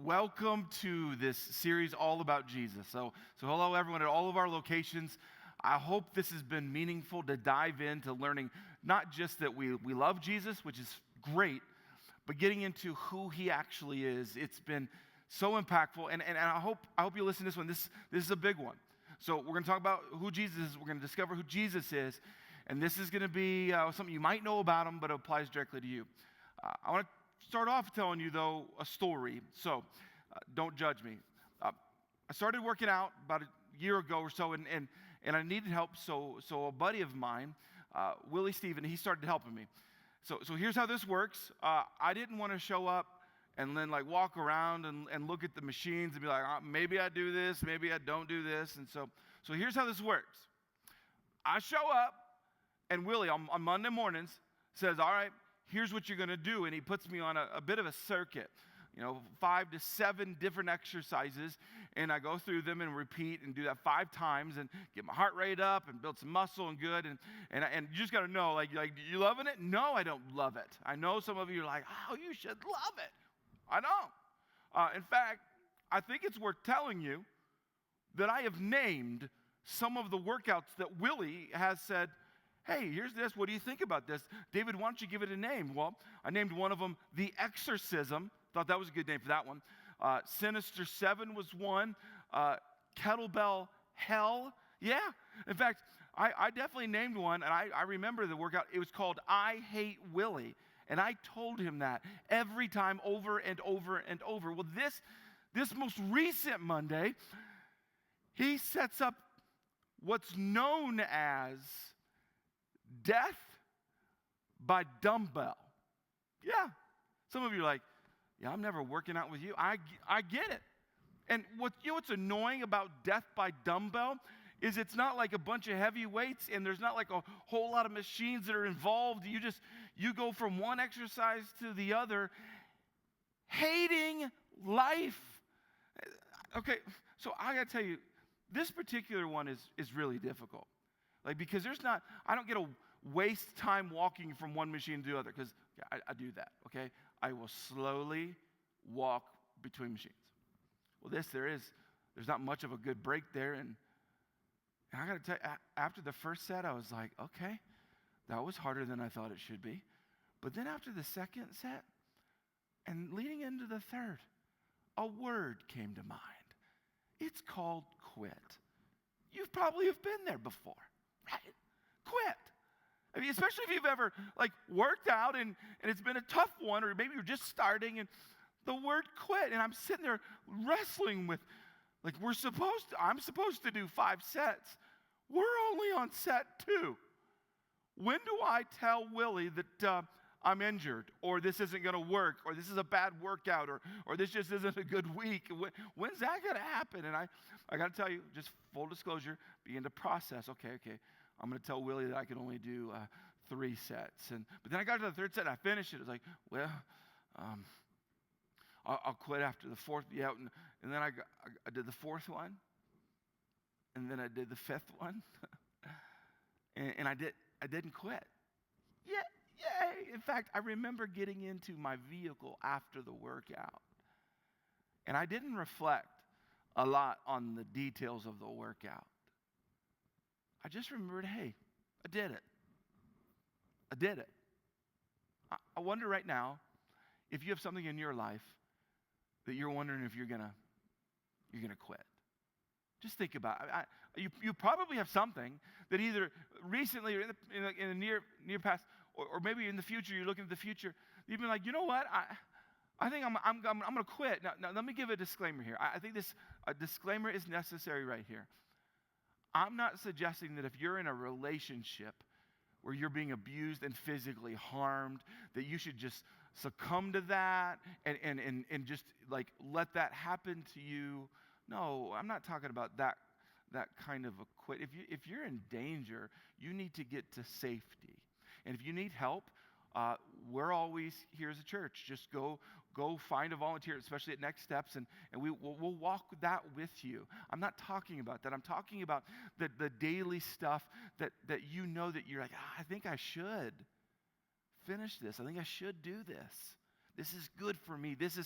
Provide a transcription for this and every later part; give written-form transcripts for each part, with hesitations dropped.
welcome to this series all about Jesus. So hello everyone at all of our locations. I hope this has been meaningful to dive into learning not just that we love Jesus, which is great, but getting into who he actually is. It's been so impactful, and I hope you listen to this one. This is a big one. So we're going to talk about who Jesus is. We're going to discover who Jesus is, and this is going to be something you might know about him, but it applies directly to you. I want to start off telling you, though, a story, so don't judge me. I started working out about a year ago or so, and I needed help, so a buddy of mine, Willie Steven, he started helping me. So here's how this works. I didn't want to show up and then walk around and look at the machines and be like, maybe I do this, maybe I don't do this. And so here's how this works. I show up, and Willie on Monday mornings says, all right, here's what you're going to do. And he puts me on a bit of a circuit, 5 to 7 different exercises. And I go through them and repeat and do that 5 times and get my heart rate up and build some muscle and good. And you just got to know, you loving it? No, I don't love it. I know some of you are like, oh, you should love it. I don't. In fact, I think it's worth telling you that I have named some of the workouts that Willie has said, hey, here's this. What do you think about this? David, why don't you give it a name? Well, I named one of them The Exorcism. Thought that was a good name for that one. Sinister 7 was one. Kettlebell Hell. Yeah. In fact, I definitely named one, and I remember the workout. It was called I Hate Willie. And I told him that every time over and over and over. Well, this most recent Monday, he sets up what's known as death by dumbbell. Yeah. Some of you are like, yeah, I'm never working out with you. I get it. And what's annoying about death by dumbbell is it's not like a bunch of heavy weights and there's not like a whole lot of machines that are involved. You go from one exercise to the other, hating life. Okay, so I got to tell you, this particular one is really difficult. Because I don't get to waste time walking from one machine to the other, because I do that, okay? I will slowly walk between machines. Well, there's not much of a good break there, and I got to tell you, after the first set, I was like, okay, that was harder than I thought it should be. But then after the second set, and leading into the third, a word came to mind. It's called quit. You probably have been there before. Right? Quit. I mean, especially if you've ever worked out and it's been a tough one, or maybe you're just starting and the word quit. And I'm sitting there wrestling with, I'm supposed to do 5 sets. We're only on set 2. When do I tell Willie that I'm injured, or this isn't going to work, or this is a bad workout, or this just isn't a good week? When's that going to happen? And I got to tell you, just full disclosure, begin to process. Okay, I'm going to tell Willie that I can only do 3 sets. But then I got to the third set, and I finished it. I was like, well, I'll quit after the 4th. Yeah, and then I did the 4th one, and then I did the 5th one, and I didn't quit. Yeah. Yay! In fact, I remember getting into my vehicle after the workout, and I didn't reflect a lot on the details of the workout. I just remembered, hey, I did it. I wonder right now if you have something in your life that you're wondering if you're gonna quit. Just think about it. You probably have something that either recently or in the near past, or maybe in the future, you're looking at the future, you've been like, you know what, I think I'm going to quit. Now, let me give a disclaimer here. I think a disclaimer is necessary right here. I'm not suggesting that if you're in a relationship where you're being abused and physically harmed, that you should just succumb to that and just let that happen to you. No, I'm not talking about that kind of a quit. If you're in danger, you need to get to safety. And if you need help, we're always here as a church. Just go find a volunteer, especially at Next Steps, and we'll walk that with you. I'm not talking about that. I'm talking about the daily stuff that that you're like, I think I should finish this. I think I should do this. This is good for me. This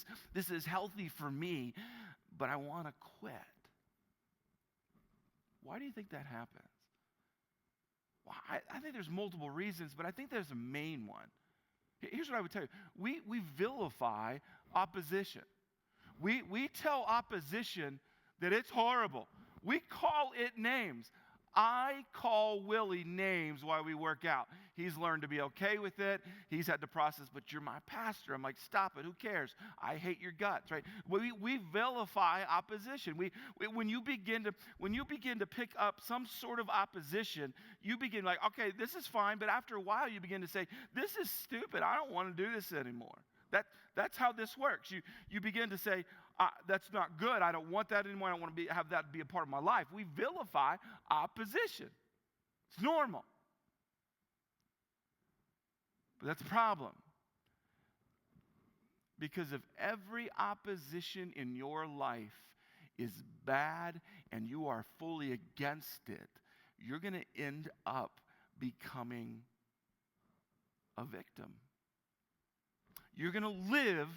is healthy for me, but I want to quit. Why do you think that happens? Well, I think there's multiple reasons, but I think there's a main one. Here's what I would tell you. We vilify opposition. We tell opposition that it's horrible. We call it names. I call Willie names while we work out. He's learned to be okay with it. He's had to process, but you're my pastor. I'm like, stop it. Who cares? I hate your guts, right? We vilify opposition. When you begin to pick up some sort of opposition, you begin like, okay, this is fine. But after a while, you begin to say, this is stupid. I don't want to do this anymore. That's how this works. You begin to say, that's not good. I don't want that anymore. I don't want to have that be a part of my life. We vilify opposition. It's normal. But that's a problem. Because if every opposition in your life is bad and you are fully against it, you're going to end up becoming a victim. You're going to live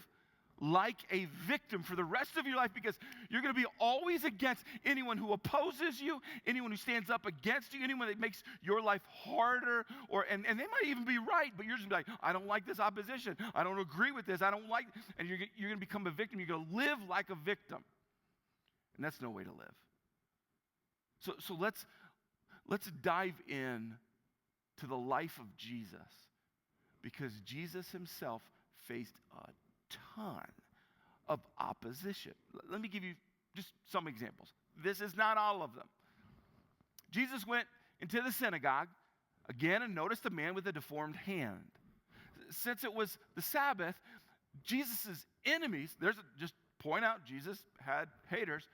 like a victim for the rest of your life because you're going to be always against anyone who opposes you, anyone who stands up against you, anyone that makes your life harder, and they might even be right, but you're just going to be like, I don't like this opposition. I don't agree with this. I don't like, and you're going to become a victim. You're going to live like a victim. And that's no way to live. So let's dive in to the life of Jesus because Jesus himself faced a ton of opposition. Let me give you just some examples. This is not all of them. Jesus went into the synagogue again and noticed a man with a deformed hand. Since it was the Sabbath, Jesus' enemies, just point out, Jesus had haters.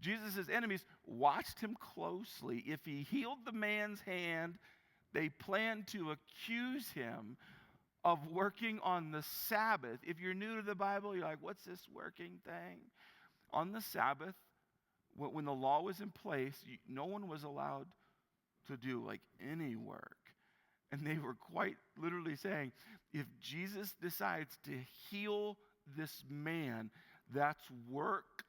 Jesus' enemies watched him closely. If he healed the man's hand, they planned to accuse him of working on the Sabbath. If you're new to the Bible, you're like, what's this working thing? On the Sabbath, when the law was in place, no one was allowed to do like any work. And they were quite literally saying, if Jesus decides to heal this man, that's work.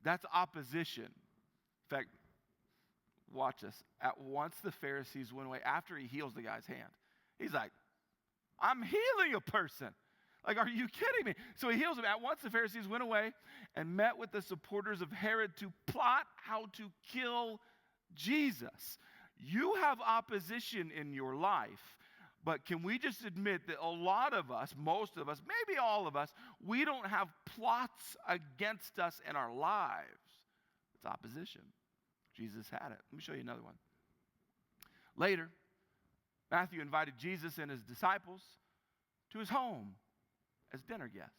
That's opposition. In fact, watch this. At once the Pharisees went away after he heals the guy's hand. He's like, I'm healing a person. Like, are you kidding me? So he heals him. At once the Pharisees went away and met with the supporters of Herod to plot how to kill Jesus. You have opposition in your life, but can we just admit that a lot of us, most of us, maybe all of us, we don't have plots against us in our lives. It's opposition. Jesus had it. Let me show you another one. Later, Matthew invited Jesus and his disciples to his home as dinner guests.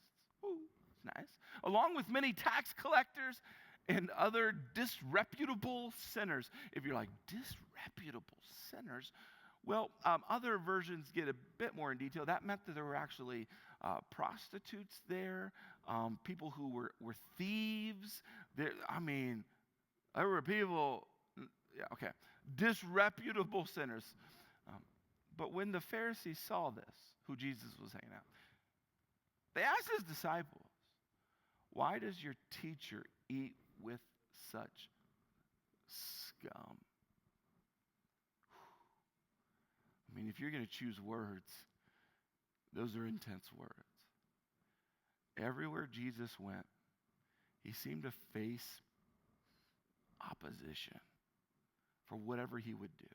Ooh, it's nice. Along with many tax collectors and other disreputable sinners. If you're like, disreputable sinners? Well, other versions get a bit more in detail. That meant that there were actually prostitutes there, people who were thieves. There were people, disreputable sinners. But when the Pharisees saw this, who Jesus was hanging out, they asked his disciples, why does your teacher eat with such scum? I mean, if you're going to choose words, those are intense words. Everywhere Jesus went, he seemed to face opposition for whatever he would do.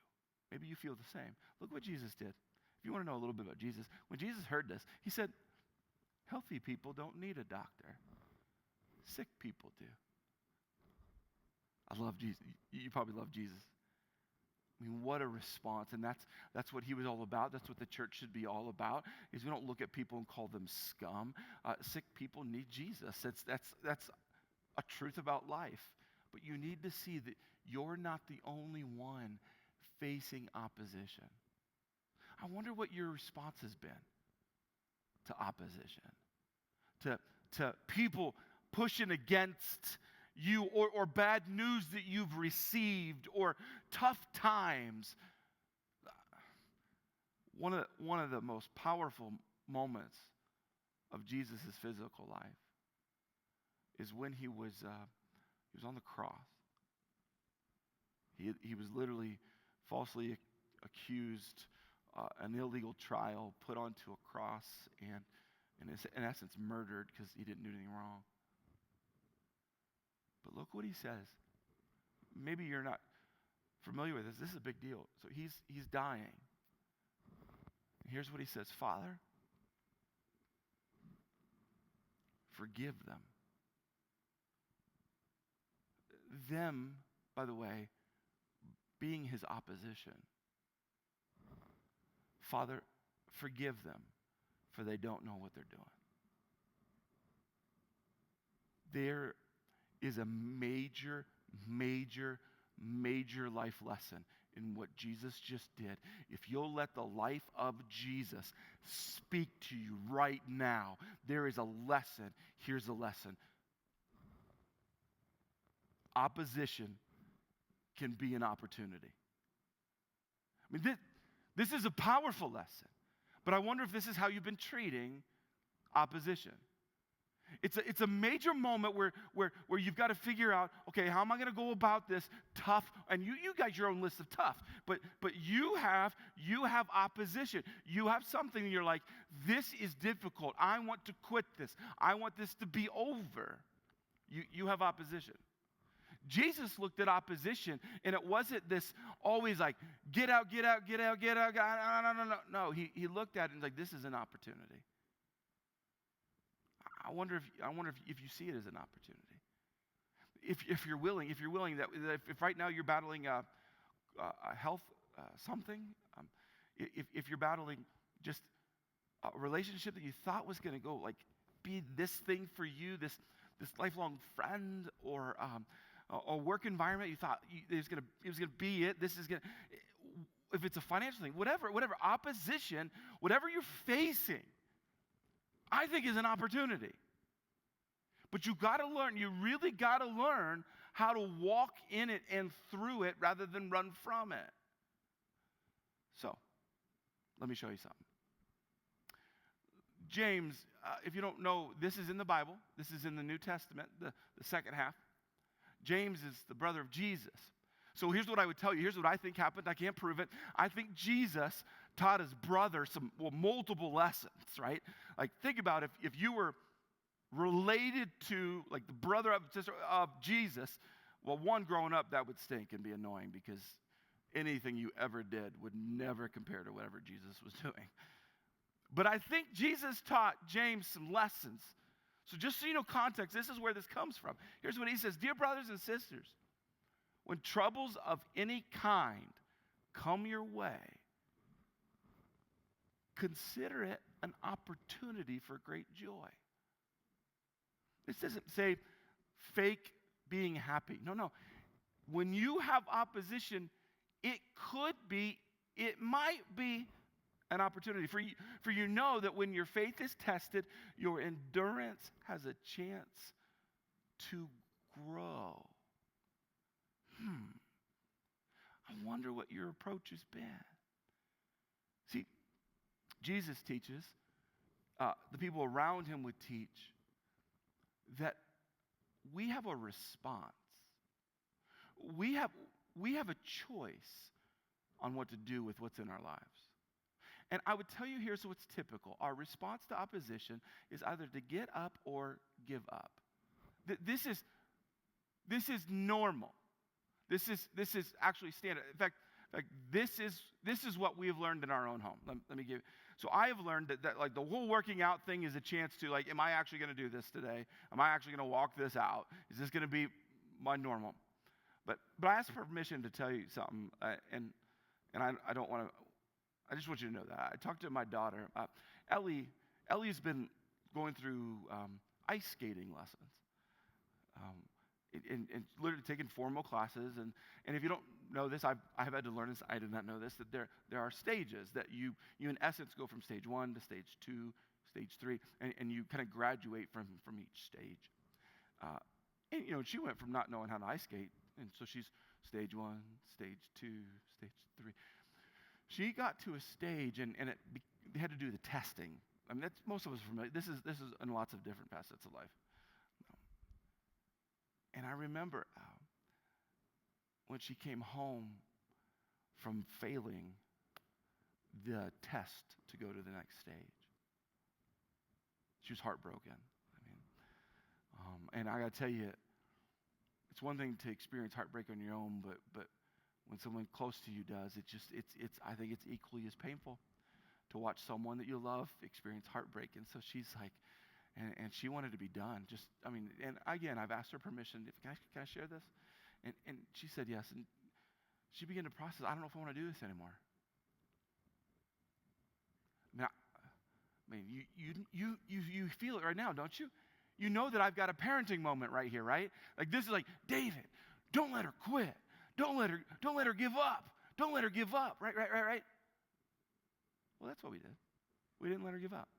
Maybe you feel the same. Look what Jesus did. If you want to know a little bit about Jesus, when Jesus heard this, he said, healthy people don't need a doctor. Sick people do. I love Jesus. You probably love Jesus. I mean, what a response. And that's what he was all about. That's what the church should be all about, is we don't look at people and call them scum. Sick people need Jesus. That's a truth about life. But you need to see that you're not the only one facing opposition. I wonder what your response has been to opposition, to people pushing against you, or bad news that you've received, or tough times. One of the most powerful moments of Jesus' physical life is when he was on the cross. He was literally falsely accused, an illegal trial, put onto a cross, and in essence murdered because he didn't do anything wrong. But look what he says. Maybe you're not familiar with this. This is a big deal. So he's dying. And here's what he says: Father, forgive them. Them, by the way, being his opposition. Father, forgive them, for they don't know what they're doing. There is a major, major, major life lesson in what Jesus just did. If you'll let the life of Jesus speak to you right now, there is a lesson. Here's the lesson. Opposition can be an opportunity. I mean, this is a powerful lesson, but I wonder if this is how you've been treating opposition. It's a major moment where you've got to figure out, okay, how am I going to go about this tough? And you got your own list of tough, but you have opposition. You have something and you're like, this is difficult. I want to quit this. I want this to be over. You have opposition. Jesus looked at opposition, and it wasn't this always like, get out, get out, get out, get out. No. He looked at it and was like, this is an opportunity. I wonder if you see it as an opportunity. If you're willing, that if right now you're battling a health something, if you're battling just a relationship that you thought was going to go like be this thing for you, this lifelong friend, or a work environment you thought it was going to be it. This is going to, if it's a financial thing, whatever opposition, whatever you're facing, I think is an opportunity. But you really got to learn how to walk in it and through it rather than run from it. So, let me show you something. James, if you don't know, this is in the Bible. This is in the New Testament, the second half. James is the brother of Jesus. So here's what I would tell you. Here's what I think happened. I can't prove it. I think Jesus taught his brother multiple lessons, right? Like, think about if you were related to, like, the brother of sister of Jesus, well, one, growing up, that would stink and be annoying because anything you ever did would never compare to whatever Jesus was doing. But I think Jesus taught James some lessons. So just so you know context, this is where this comes from. Here's what he says: Dear brothers and sisters, when troubles of any kind come your way, consider it an opportunity for great joy. This doesn't say fake being happy. No. When you have opposition, it might be an opportunity for you know that when your faith is tested, your endurance has a chance to grow. I wonder what your approach has been. See, Jesus teaches, the people around him would teach, that we have a response. We have a choice on what to do with what's in our lives. And I would tell you, here's what's typical. Our response to opposition is either to get up or give up. This is normal. This is actually standard. In fact, this is what we have learned in our own home. Let me give. So I have learned that like the whole working out thing is a chance to, like, am I actually going to do this today? Am I actually going to walk this out? Is this going to be my normal? But I ask for permission to tell you something, and I don't want to. I just want you to know that. I talked to my daughter. Ellie's been going through ice skating lessons. And literally taking formal classes. And if you don't know this, I've had to learn this. I did not know this, that there are stages that you in essence go from stage 1 to stage 2, stage 3, and you kind of graduate from each stage. And she went from not knowing how to ice skate, and so she's stage 1, stage 2, stage 3. She got to a stage, and they had to do the testing. I mean, that's, most of us are familiar. This is in lots of different facets of life. And I remember when she came home from failing the test to go to the next stage. She was heartbroken. And I got to tell you, it's one thing to experience heartbreak on your own, but when someone close to you does, I think it's equally as painful to watch someone that you love experience heartbreak. And so she's like, and she wanted to be done. And again, I've asked her permission. Can I share this? And she said yes. And she began to process, I don't know if I want to do this anymore. You feel it right now, don't you? You know that I've got a parenting moment right here, right? Like this is like, David, don't let her quit. Don't let her give up. Don't let her give up. Right. Well, that's what we did. We didn't let her give up.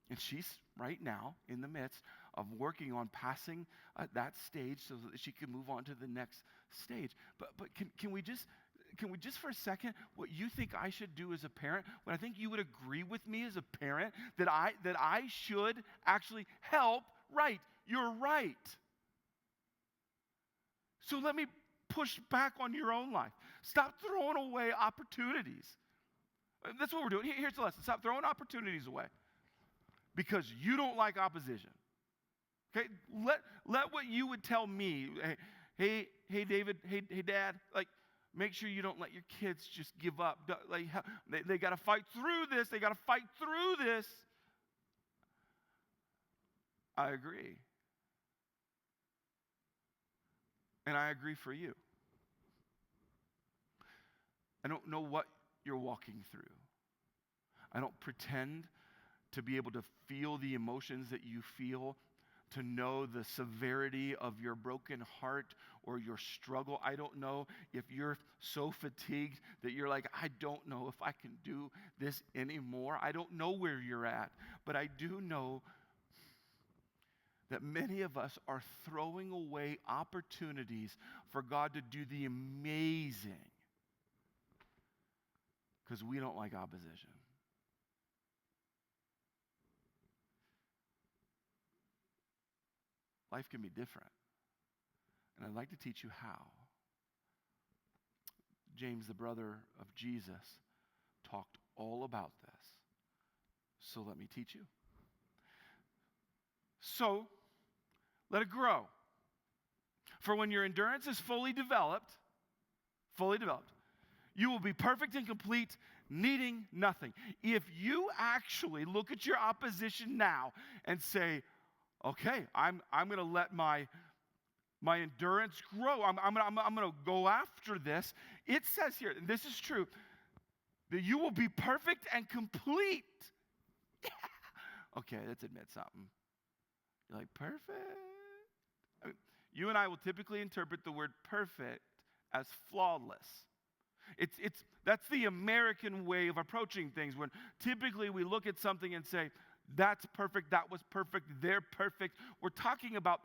And she's right now in the midst of working on passing that stage so that she can move on to the next stage. But can we just for a second, what you think I should do as a parent, what I think you would agree with me as a parent, that I should actually help, right? You're right. So let me push back on your own life. Stop throwing away opportunities. That's what we're doing. Here's the lesson. Stop throwing opportunities away because you don't like opposition. Okay? Let what you would tell me, hey David, hey Dad, like, make sure you don't let your kids just give up. Like, they got to fight through this. They got to fight through this. I agree. And I agree for you. I don't know what you're walking through. I don't pretend to be able to feel the emotions that you feel, to know the severity of your broken heart or your struggle. I don't know if you're so fatigued that you're like, I don't know if I can do this anymore. I don't know where you're at, but I do know that many of us are throwing away opportunities for God to do the amazing because we don't like opposition. Life can be different. And I'd like to teach you how. James, the brother of Jesus, talked all about this. So let me teach you. So, let it grow. For when your endurance is fully developed, you will be perfect and complete, needing nothing. If you actually look at your opposition now and say, okay, I'm going to let my endurance grow. I'm going to go after this. It says here, and this is true, that you will be perfect and complete. Yeah. Okay, let's admit something. You're like, perfect? I mean, you and I will typically interpret the word perfect as flawless. That's the American way of approaching things, when typically we look at something and say, that's perfect, that was perfect, they're perfect. We're talking about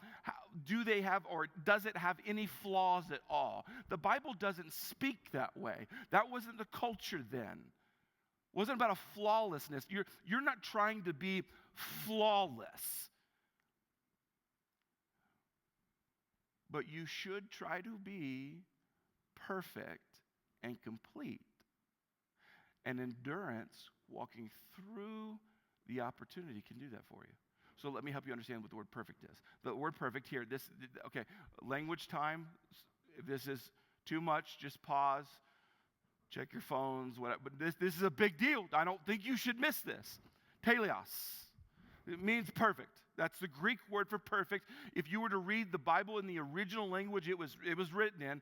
do they have or does it have any flaws at all? The Bible doesn't speak that way. That wasn't the culture then. It wasn't about a flawlessness. You're not trying to be flawless. But you should try to be perfect and complete. And endurance, walking through the opportunity, can do that for you. So let me help you understand what the word perfect is. The word perfect here, okay, language time. If this is too much, just pause, check your phones, whatever. But this is a big deal. I don't think you should miss this. Teleos. It means perfect. That's the Greek word for perfect. If you were to read the Bible in the original language it was written in,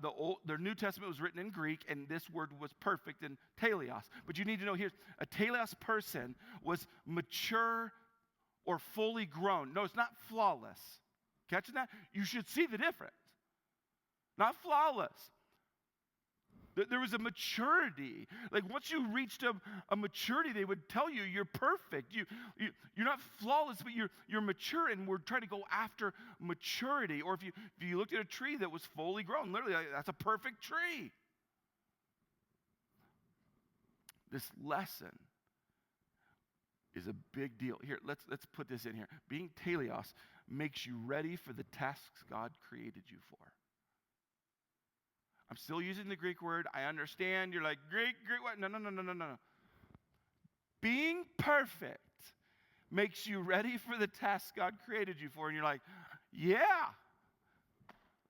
the New Testament was written in Greek, and this word was perfect in teleos. But you need to know here, a teleos person was mature or fully grown. No, it's not flawless. Catching that? You should see the difference. Not flawless. There was a maturity. Like once you reached a maturity, they would tell you you're perfect. You're not flawless, but you're mature, and we're trying to go after maturity. Or if you looked at a tree that was fully grown, literally, that's a perfect tree. This lesson is a big deal. Here, let's put this in here. Being teleos makes you ready for the tasks God created you for. I'm still using the Greek word. I understand. You're like, Greek, what? No. Being perfect makes you ready for the task God created you for. And you're like, yeah.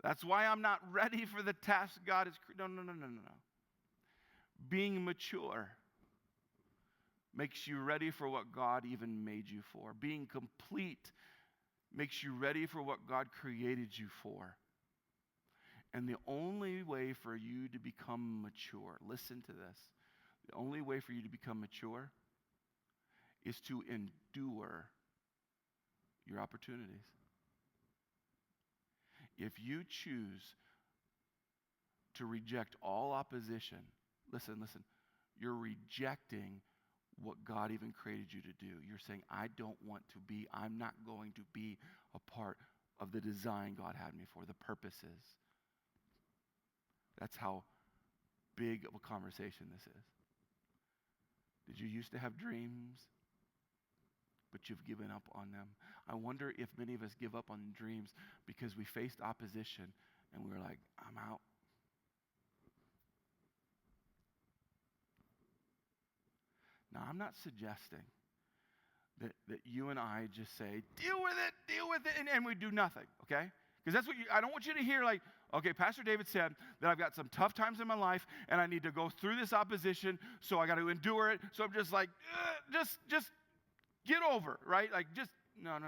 That's why I'm not ready for the task God has created. No. Being mature makes you ready for what God even made you for. Being complete makes you ready for what God created you for. And the only way for you to become mature, listen to this, the only way for you to become mature is to endure your opportunities. If you choose to reject all opposition, listen, you're rejecting what God even created you to do. You're saying, I'm not going to be a part of the design God had me for, the purposes. That's how big of a conversation this is. Did you used to have dreams, but you've given up on them? I wonder if many of us give up on dreams because we faced opposition and we were like, I'm out. Now, I'm not suggesting that you and I just say, deal with it, and we do nothing, okay? Because that's what I don't want you to hear like, okay, Pastor David said that I've got some tough times in my life and I need to go through this opposition, so I got to endure it. So I'm just like, just get over it, right? Like just, no.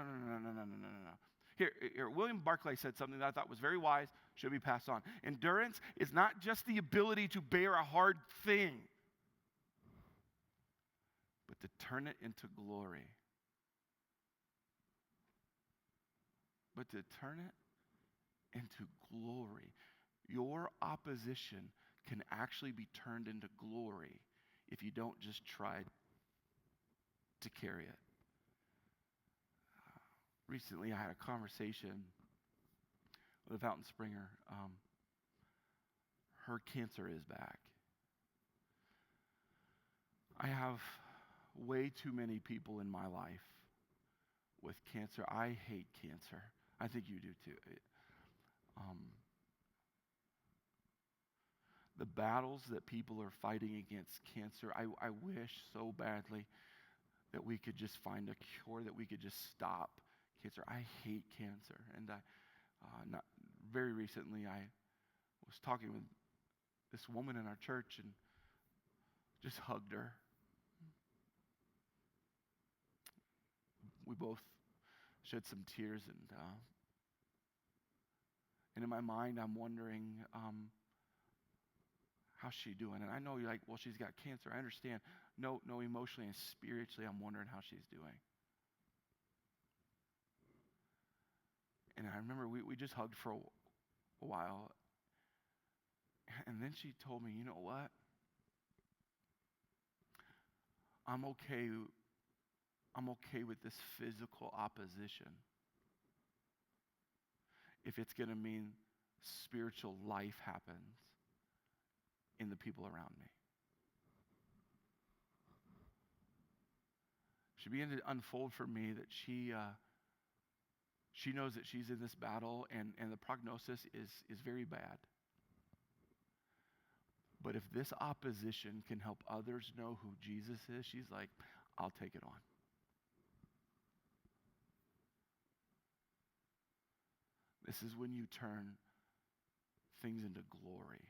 Here, William Barclay said something that I thought was very wise, should be passed on. Endurance is not just the ability to bear a hard thing, but to turn it into glory. Your opposition can actually be turned into glory if you don't just try to carry it. Recently, I had a conversation with a Fountain Springer. Her cancer is back. I have way too many people in my life with cancer. I hate cancer. I think you do too. The battles that people are fighting against cancer, I wish so badly that we could just find a cure, that we could just stop cancer. I hate cancer. And very recently, I was talking with this woman in our church and just hugged her. We both shed some tears, and in my mind, I'm wondering, how's she doing? And I know you're like, well, she's got cancer. I understand. No, emotionally and spiritually, I'm wondering how she's doing. And I remember we just hugged for a while. And then she told me, you know what? I'm okay with this physical opposition if it's going to mean spiritual life happens in the people around me. She began to unfold for me that she knows that she's in this battle and the prognosis is very bad. But if this opposition can help others know who Jesus is, she's like, I'll take it on. This is when you turn things into glory.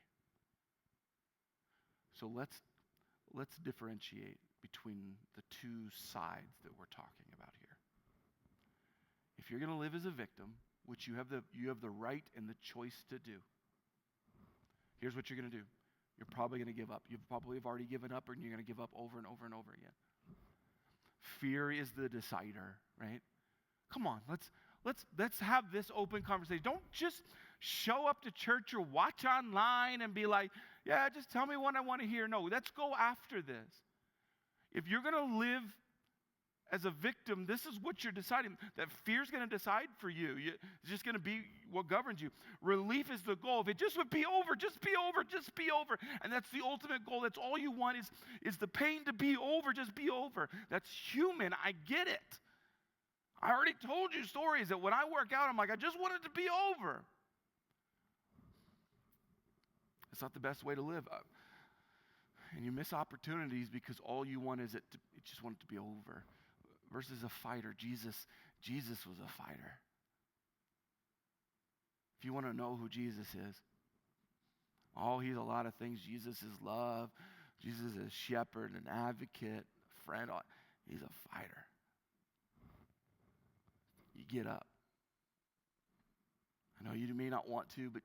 So let's differentiate between the two sides that we're talking about here. If you're going to live as a victim, which you have the right and the choice to do, here's what you're going to do. You're probably going to give up. You probably have already given up, and you're going to give up over and over and over again. Fear is the decider, right? Come on, let's have this open conversation. Don't just show up to church or watch online and be like, yeah, just tell me what I want to hear. No, let's go after this. If you're going to live as a victim, this is what you're deciding. That fear's going to decide for you. It's just going to be what governs you. Relief is the goal. If it just would be over, just be over, just be over. And that's the ultimate goal. That's all you want is the pain to be over, just be over. That's human. I get it. I already told you stories that when I work out, I'm like, I just want it to be over. It's not the best way to live. And you miss opportunities because all you want is you just want it to be over. Versus a fighter. Jesus was a fighter. If you want to know who Jesus is, he's a lot of things. Jesus is love. Jesus is a shepherd, an advocate, a friend. He's a fighter. You get up. I know you may not want to, but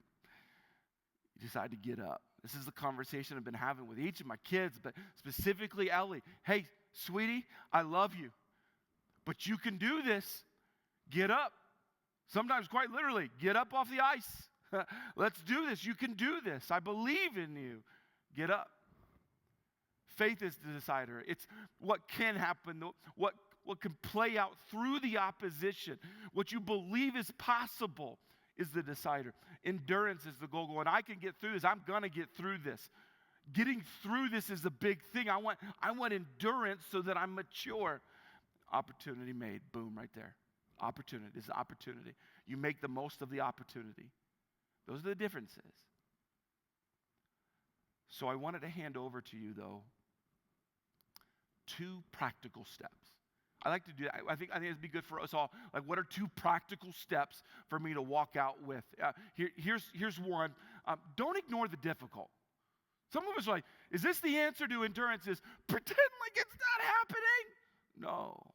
you decide to get up. This is the conversation I've been having with each of my kids, but specifically Ellie. Hey, sweetie, I love you, but you can do this. Get up. Sometimes quite literally, get up off the ice. Let's do this. You can do this. I believe in you. Get up. Faith is the decider. It's what can happen, what can play out through the opposition. What you believe is possible is the decider. Endurance is the goal. When I can get through this, I'm going to get through this. Getting through this is a big thing. I want endurance so that I'm mature. Opportunity made. Boom, right there. Opportunity is opportunity. You make the most of the opportunity. Those are the differences. So I wanted to hand over to you, though, 2 practical steps. I like to do that. I think it'd be good for us all. Like, what are 2 practical steps for me to walk out with? Here's one. Don't ignore the difficult. Some of us are like, is this the answer to endurance? Is pretend like it's not happening? No.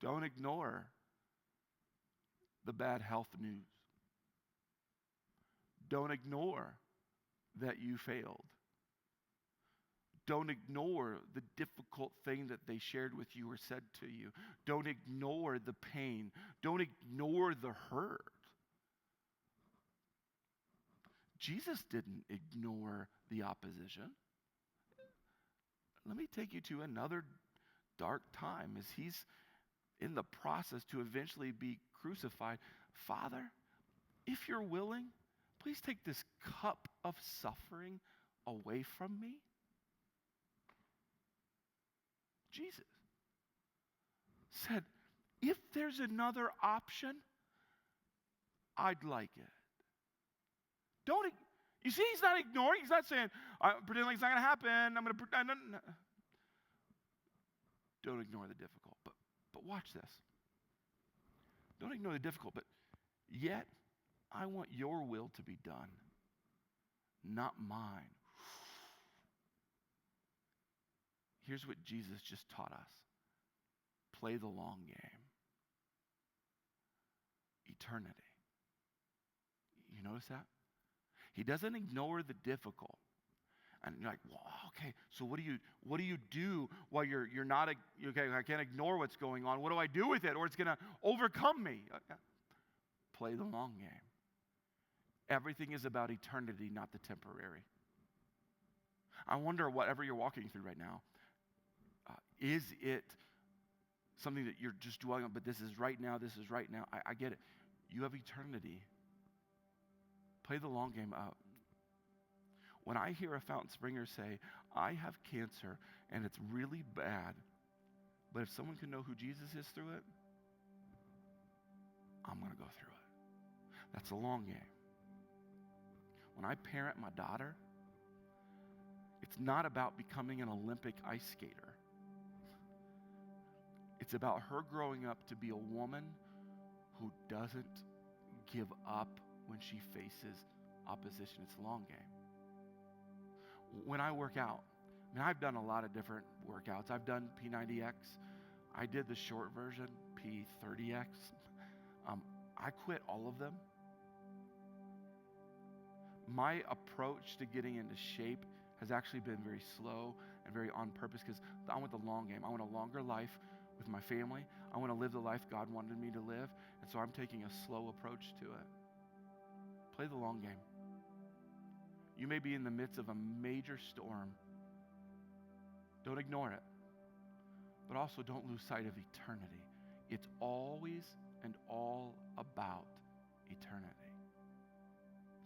Don't ignore the bad health news. Don't ignore that you failed. Don't ignore the difficult thing that they shared with you or said to you. Don't ignore the pain. Don't ignore the hurt. Jesus didn't ignore the opposition. Let me take you to another dark time as he's in the process to eventually be crucified. Father, if you're willing, please take this cup of suffering away from me. Jesus said, if there's another option, I'd like it. You see, he's not ignoring. He's not saying, pretend like it's not going to happen. I'm going to pretend. No. Don't ignore the difficult. But watch this. Don't ignore the difficult, but yet I want your will to be done, not mine. Here's what Jesus just taught us. Play the long game. Eternity. You notice that? He doesn't ignore the difficult. And you're like, well, okay, so what do you do while you're not, okay, I can't ignore what's going on. What do I do with it? Or it's going to overcome me. Play the long game. Everything is about eternity, not the temporary. I wonder, whatever you're walking through right now, is it something that you're just dwelling on, but this is right now, I get it. You have eternity. Play the long game out. When I hear a Fountain Springer say, I have cancer and it's really bad, but if someone can know who Jesus is through it, I'm going to go through it. That's a long game. When I parent my daughter, it's not about becoming an Olympic ice skater. It's about her growing up to be a woman who doesn't give up when she faces opposition. It's a long game. When I work out, I've done a lot of different workouts. I've done P90X. I did the short version, P30X. I quit all of them. My approach to getting into shape has actually been very slow and very on purpose because I want the long game. I want a longer life with my family. I want to live the life God wanted me to live. And so I'm taking a slow approach to it. Play the long game. You may be in the midst of a major storm. Don't ignore it. but also don't lose sight of eternity. It's always and all about eternity.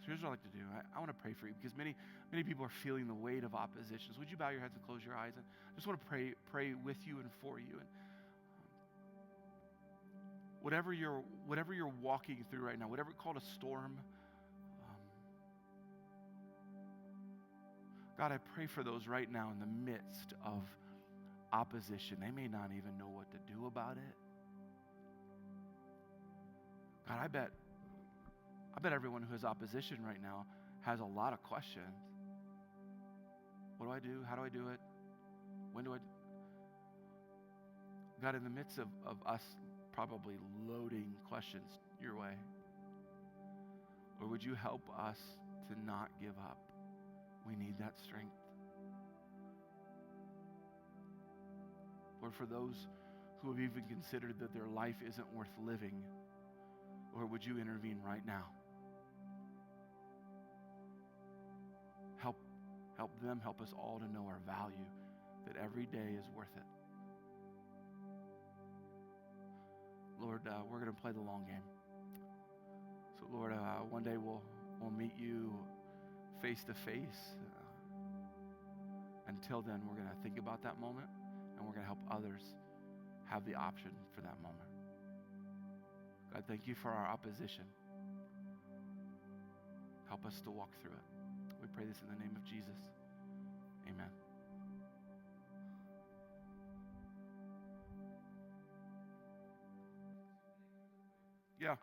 So here's what I'd like to do. I want to pray for you because many people are feeling the weight of oppositions. Would you bow your heads and close your eyes? And I just want to pray with you and for you. And whatever you're walking through right now, whatever called a storm, God, I pray for those right now in the midst of opposition. They may not even know what to do about it. God, I bet everyone who has opposition right now has a lot of questions. What do I do? How do I do it? When do I? God, in the midst of us probably loading questions your way, Lord, would you help us to not give up? We need that strength. Lord, for those who have even considered that their life isn't worth living, Lord, would you intervene right now? Help them, help us all to know our value, that every day is worth it. Lord, we're going to play the long game. So, Lord, one day we'll meet you face to face. Until then, we're going to think about that moment, and we're going to help others have the option for that moment. God, thank you for our opposition. Help us to walk through it. We pray this in the name of Jesus. Amen. Yeah.